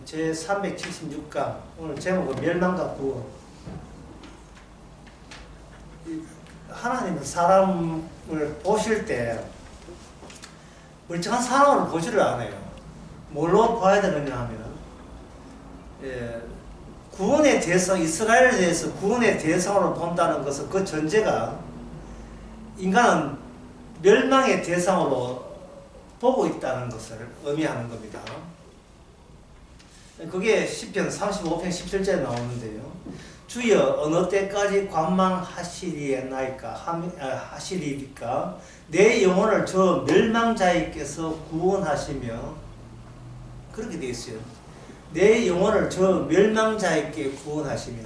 제 376강 오늘 제목은 멸망과 구원. 하나님은 사람을 보실 때 멀쩡한 사람으로 보지를 않아요. 뭘로 봐야 되느냐 하면 구원의 대상, 이스라엘에 대해서 구원의 대상으로 본다는 것은 그 전제가 인간은 멸망의 대상으로 보고 있다는 것을 의미하는 겁니다. 그게 시편 35편 17절에 나오는데요. 주여 어느 때까지 하시리까 내 영혼을 저 멸망자에게서 구원하시며, 그렇게 되어 있어요. 내 영혼을 저 멸망자에게 구원하시며.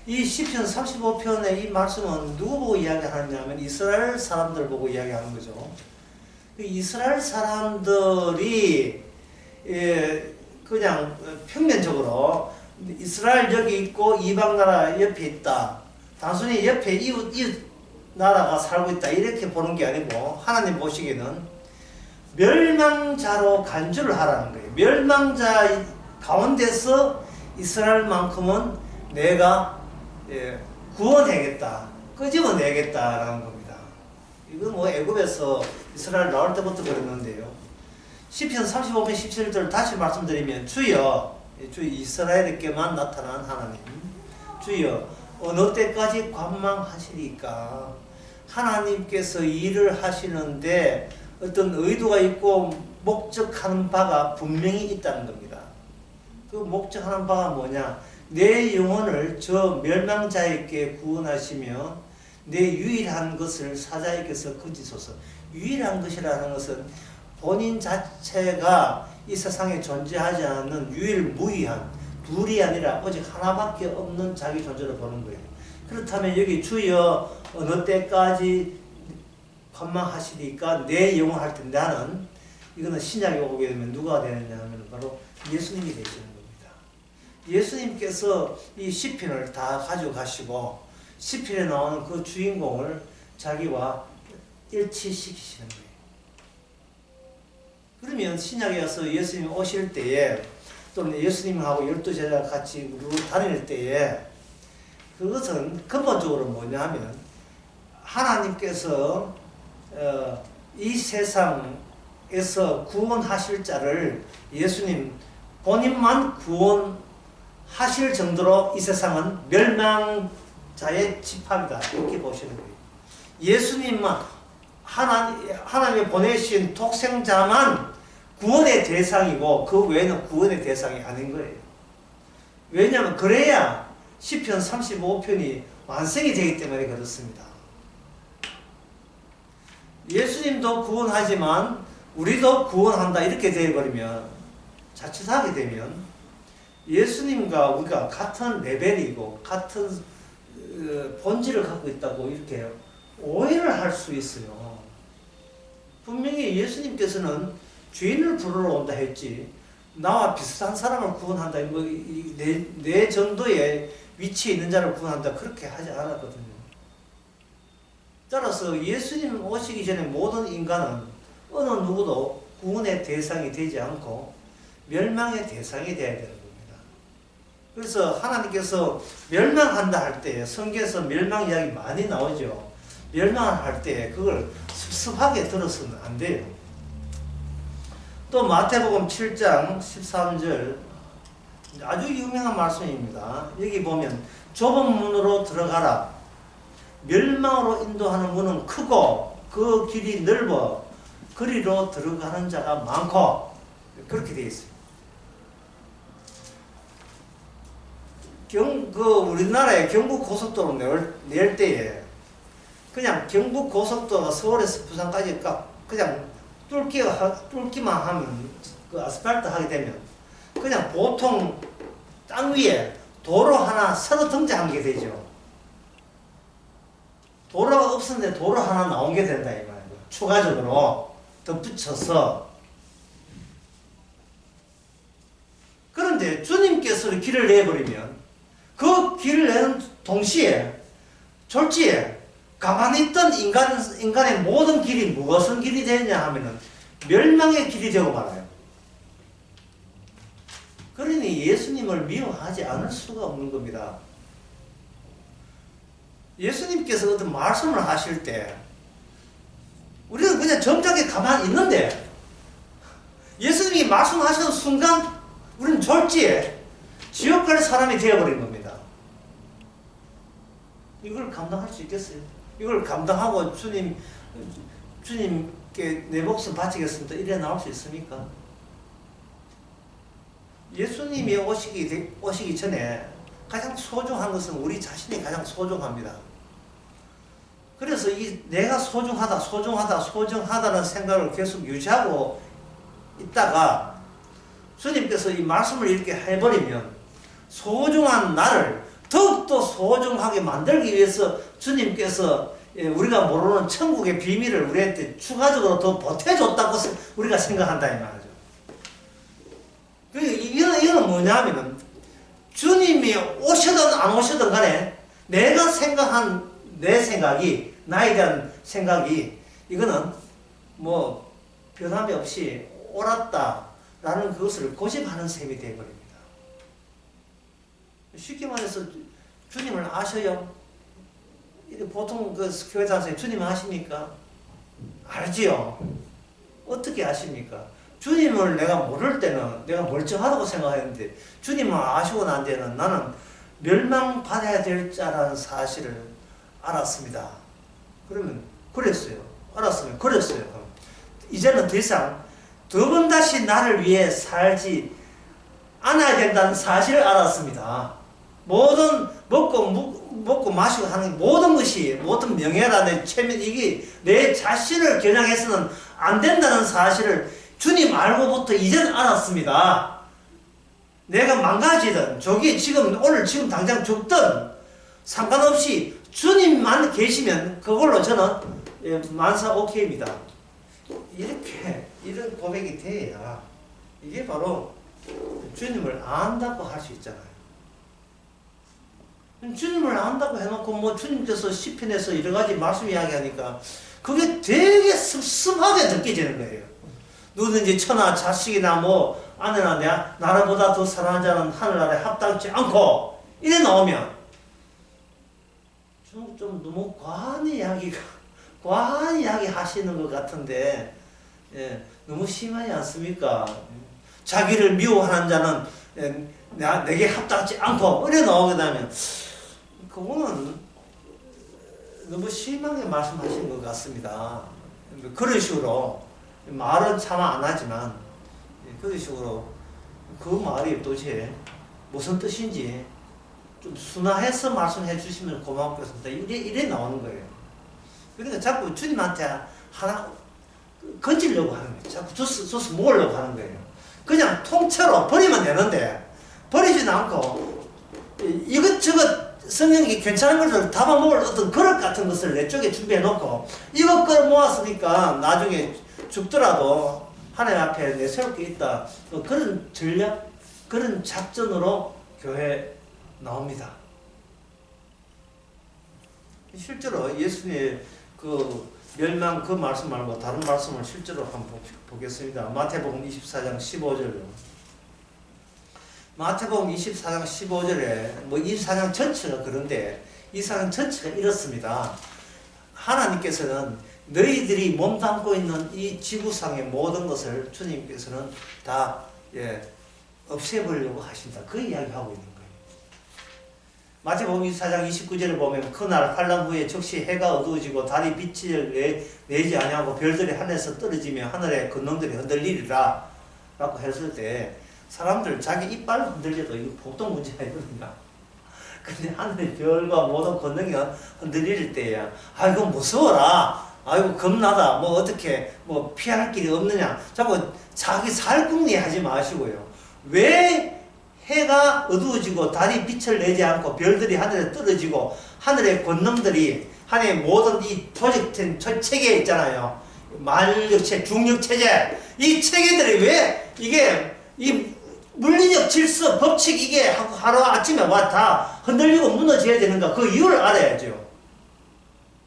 이 시편 35편의 이 말씀은 누구 보고 이야기하느냐 하면 이스라엘 사람들 보고 이야기하는 거죠. 이스라엘 사람들이 그냥 평면적으로 이스라엘 여기 있고 이방 나라 옆에 있다, 단순히 옆에 이웃 나라가 살고 있다 이렇게 보는 게 아니고, 하나님 보시기에는 멸망자로 간주를 하라는 거예요. 멸망자 가운데서 이스라엘만큼은 내가 구원해야겠다, 끄집어내겠다라는 겁니다. 이건 뭐 애굽에서 이스라엘 나올 때부터 그랬는데요. 시편 35편 17절 다시 말씀드리면, 주여, 주 이스라엘에게만 나타난 하나님, 주여 어느 때까지 관망하시리까. 하나님께서 일을 하시는데 어떤 의도가 있고 목적하는 바가 분명히 있다는 겁니다. 그 목적하는 바가 뭐냐? 내 영혼을 저 멸망자에게 구원하시며 내 유일한 것을 사자에게서 건지소서. 유일한 것이라는 것은 본인 자체가 이 세상에 존재하지 않는 유일무이한, 둘이 아니라 오직 하나밖에 없는 자기 존재를 보는 거예요. 그렇다면 여기 주여 어느 때까지 관망하시니까 내 영혼 할 때 나는, 이거는 신약에 오게 되면 누가 되느냐 하면 바로 예수님이 되시는 겁니다. 예수님께서 이 시편을 다 가지고 가시고 시편에 나오는 그 주인공을 자기와 일치시키시는 거예요. 그러면 신약에 와서 예수님 오실 때에, 또는 예수님하고 12제자가 같이 다닐 때에, 그것은 근본적으로 뭐냐 하면 하나님께서 이 세상에서 구원하실 자를 예수님 본인만 구원하실 정도로 이 세상은 멸망자의 집합이다 이렇게 보시는 거예요. 예수님만, 하나님이 보내신 독생자만 구원의 대상이고 그 외에는 구원의 대상이 아닌 거예요. 왜냐하면 그래야 시편 35편이 완성이 되기 때문에 그렇습니다. 예수님도 구원하지만 우리도 구원한다 이렇게 되어버리면, 자칫하게 되면 예수님과 우리가 같은 레벨이고 같은 본질을 갖고 있다고 이렇게 오해를 할 수 있어요. 분명히 예수님께서는 죄인을 부르러 온다 했지, 나와 비슷한 사람을 구원한다, 내 정도의 위치에 있는 자를 구원한다 그렇게 하지 않았거든요. 따라서 예수님 오시기 전에 모든 인간은 어느 누구도 구원의 대상이 되지 않고 멸망의 대상이 되어야 되는 겁니다. 그래서 하나님께서 멸망한다 할 때, 성경에서 멸망 이야기 많이 나오죠. 멸망할 때 그걸 섭섭하게 들어서는 안 돼요. 또 마태복음 7장 13절 아주 유명한 말씀입니다. 여기 보면 좁은 문으로 들어가라. 멸망으로 인도하는 문은 크고 그 길이 넓어 그리로 들어가는 자가 많고, 그렇게 되어 있어요. 우리나라의 경부고속도로 낼 때에 그냥 경부고속도로가 서울에서 부산까지 그냥 뚫기만 하면, 그 아스팔트 하게 되면 그냥 보통 땅 위에 도로 하나 새로 등장한 게 되죠. 도로가 없었는데 도로 하나 나온 게 된다 이 말이에요. 추가적으로 더 붙여서. 그런데 주님께서 길을 내버리면 그 길을 내는 동시에 졸지에 가만히 있던 인간의 모든 길이 무엇은 길이 되느냐 하면은 멸망의 길이 되고 말아요. 그러니 예수님을 미워하지 않을 수가 없는 겁니다. 예수님께서 어떤 말씀을 하실 때 우리는 그냥 점잖게 가만히 있는데 예수님이 말씀하시는 순간 우리는 졸지에 지옥 갈 사람이 되어버린 겁니다. 이걸 감당할 수 있겠어요? 이걸 감당하고 주님께 내 목숨 바치겠습니다. 이래 나올 수 있습니까? 예수님이 오시기 전에 가장 소중한 것은 우리 자신이 가장 소중합니다. 그래서 내가 소중하다는 생각을 계속 유지하고 있다가 주님께서 이 말씀을 이렇게 해버리면 소중한 나를 더욱더 소중하게 만들기 위해서 주님께서 우리가 모르는 천국의 비밀을 우리한테 추가적으로 더 보태줬다고 우리가 생각한다 이 말이죠. 이거는 뭐냐면은 주님이 오시든 안 오시든 간에 내가 생각한 내 생각이 나에 대한 생각이 이거는 뭐 변함이 없이 옳았다라는 그것을 고집하는 셈이 되어버립니다. 쉽게 말해서 주님을 아셔요? 보통 그 교회 다니면서 주님 아십니까? 알지요. 어떻게 아십니까? 주님을 내가 모를 때는 내가 멀쩡하다고 생각했는데 주님을 아시고 난 뒤에는 나는 멸망받아야 될 자라는 사실을 알았습니다. 그러면 그랬어요. 알았으면 그랬어요. 이제는 더 이상 두 번 다시 나를 위해 살지 않아야 된다는 사실을 알았습니다. 모든 먹고 마시고 하는 모든 것이 모든 명예라는 체면 이게 내 자신을 겨냥해서는 안 된다는 사실을 주님 알고부터 이제는 알았습니다. 내가 망가지든 저기 오늘 지금 당장 죽든 상관없이 주님만 계시면 그걸로 저는 만사 오케이입니다. 이런 고백이 돼야 이게 바로 주님을 안다고 할 수 있잖아요. 주님을 안다고 해놓고 뭐 주님께서 시편에서 여러 가지 말씀 이야기하니까 그게 되게 슴슴하게 느껴지는 거예요. 누구든지 처나 자식이나 뭐 아내나 나라보다 더 사랑하는 자는 하늘 아래 합당치 않고 이래 나오면 좀 너무 과한 이야기 하시는 것 같은데 너무 심하지 않습니까? 자기를 미워하는 자는 내게 합당치 않고 이래 나오게 되면 그거는 너무 심하게 말씀하신 것 같습니다. 그런 식으로 말은 차마 안 하지만 그런 식으로 그 말이 도대체 무슨 뜻인지 좀 순화해서 말씀해 주시면 고맙겠습니다. 이래 나오는 거예요. 그러니까 자꾸 주님한테 하나 건지려고 하는 거예요. 자꾸 줘서 먹으려고 하는 거예요. 그냥 통째로 버리면 되는데 버리지 않고 이것저것 성경이 괜찮은 것을 담아먹을 어떤 그릇 같은 것을 내 쪽에 준비해 놓고 이것 끌어모았으니까 나중에 죽더라도 하나님 앞에 내세울 게 있다. 그런 전략, 그런 작전으로 교회 나옵니다. 실제로 예수님의 그 멸망 그 말씀 말고 다른 말씀을 실제로 한번 보겠습니다. 마태복음 24장 15절로. 마태복음 24장 15절에 뭐 24장 전체가 그런데 24장 전체가 이렇습니다. 하나님께서는 너희들이 몸담고 있는 이 지구상의 모든 것을 주님께서는 다 없애버리려고 하신다. 그 이야기하고 있는 거예요. 마태복음 24장 29절에 보면 그날 환란 후에 즉시 해가 어두워지고 달이 빛을 내지 아니하고 별들이 하늘에서 떨어지며 하늘의 근원들이 흔들리리라 라고 했을 때 사람들 자기 이빨 흔들려도 이거 보통 문제가 아니거든요. 근데 하늘의 별과 모든 권능이 흔들릴 때야 아이고 무서워라, 아이고 겁나다, 뭐 어떻게 뭐 피할 길이 없느냐, 자꾸 자기 살궁리 하지 마시고요. 왜 해가 어두워지고 달이 빛을 내지 않고 별들이 하늘에 떨어지고 하늘의 권능들이 하늘의 모든 이 조직된 체계 있잖아요. 만력체, 중력체제, 이 체계들이 왜 이게 이 물리적 질서, 법칙 이게 하루 아침에 와 다 흔들리고 무너져야 되는가? 그 이유를 알아야죠.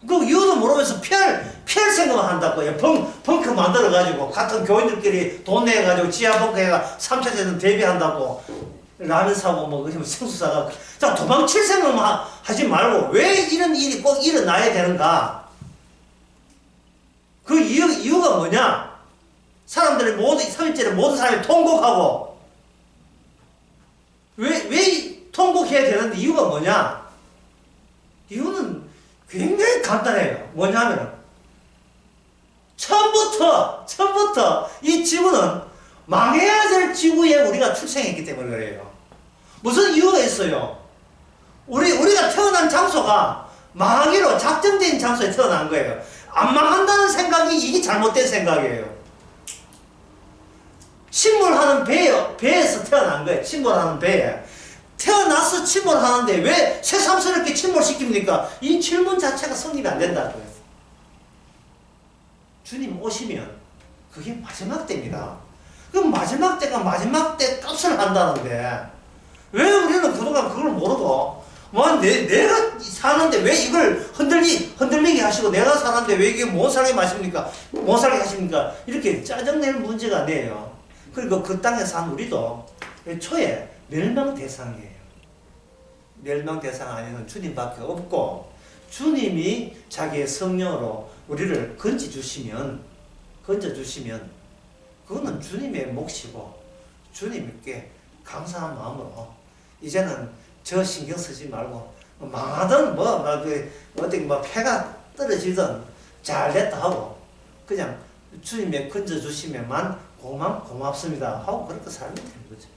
그 이유도 모르면서 피할 생각만 한다고요. 벙커 만들어가지고 같은 교인들끼리 돈 내가지고 지하 벙커 해가 3차전은 대비한다고 라면 사고 뭐 생수 사가고 자 도망칠 생각만 하지 말고 왜 이런 일이 꼭 일어나야 되는가? 그 이유가 뭐냐? 사람들이 모두 3일째를 모든 사람이 통곡하고 왜 통곡해야 되는데 이유가 뭐냐? 이유는 굉장히 간단해요. 뭐냐면 처음부터 이 지구는 망해야 될 지구에 우리가 출생했기 때문에 그래요. 무슨 이유가 있어요? 우리가 태어난 장소가 망하기로 작정된 장소에 태어난 거예요. 안 망한다는 생각이 이게 잘못된 생각이에요. 침몰하는 배에서 태어난 거예요. 침몰하는 배에. 태어나서 침몰하는데 왜 새삼스럽게 침몰시킵니까? 이 질문 자체가 성립이 안 된다고요. 주님 오시면 그게 마지막 때입니다. 그럼 마지막 때가 마지막 때 값을 한다는데 왜 우리는 그동안 그걸 모르고 내가 사는데 왜 이걸 흔들리게 하시고 내가 사는데 왜 이게 못 살게 하십니까? 못 살게 하십니까? 이렇게 짜증낼 문제가 아니에요. 그리고 그 땅에 산 우리도 애초에 멸망 대상이에요. 멸망 대상 안에는 주님밖에 없고 주님이 자기의 성령으로 우리를 건져주시면 그거는 주님의 몫이고 주님께 감사한 마음으로 이제는 저 신경 쓰지 말고 망하든 어디 폐가 떨어지든 잘 됐다 하고 그냥 주님의 건져주시면만 고맙습니다 하고 그렇게 살면 되는 거죠.